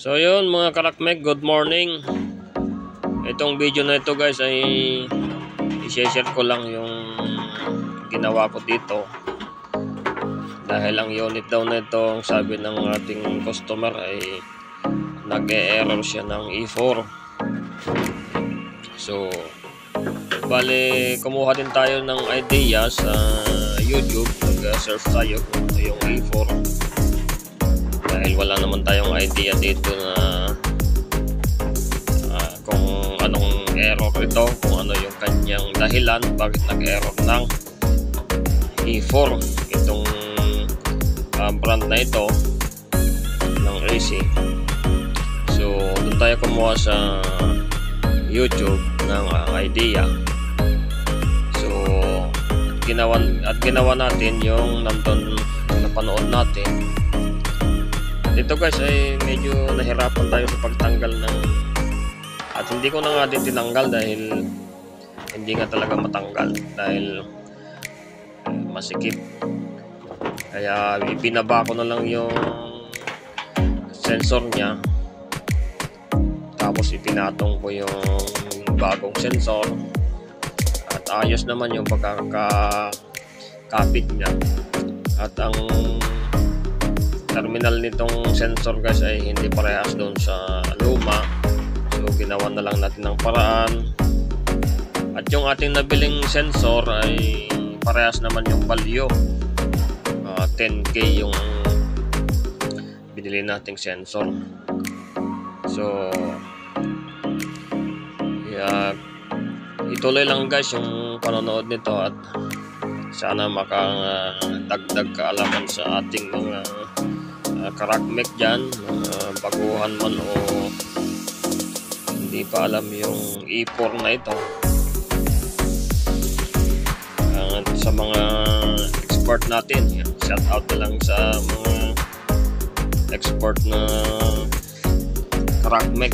So yun mga karakmek, good morning. Itong video na ito guys ay i-share ko lang yung ginawa ko dito. Dahil ang unit daw na ito, ang sabi ng ating customer ay nag-e-error siya ng E4. So bali kumuha din tayo ng idea sa YouTube, nag-search tayo kung ano yung E4. Dahil wala naman tayong idea dito na kung anong error ito, kung ano yung kanyang dahilan bakit nag-error ng E4 itong brand na ito ng AC. So doon tayo kumuha sa YouTube ng idea. So ginawa natin yung nandun napanood natin. Dito guys ay medyo nahirapan tayo sa pagtanggal ng, at hindi ko na nga din tinanggal dahil hindi nga talaga matanggal dahil masikip. Kaya ibinaba ko na lang yung sensor niya, tapos ipinatong ko yung bagong sensor at ayos naman yung pagkakapit niya. At ang terminal nitong sensor guys ay hindi parehas doon sa luma, so ginawa na lang natin ng paraan. At yung ating nabiling sensor ay parehas naman yung value, 10K yung binili nating sensor. So ituloy lang guys yung panonood nito at sana makadagdag kaalaman sa ating mga karakmek dyan, baguhan man o hindi pa alam yung E4 na ito. Sa mga expert natin, shout out na lang sa mga expert na karakmek.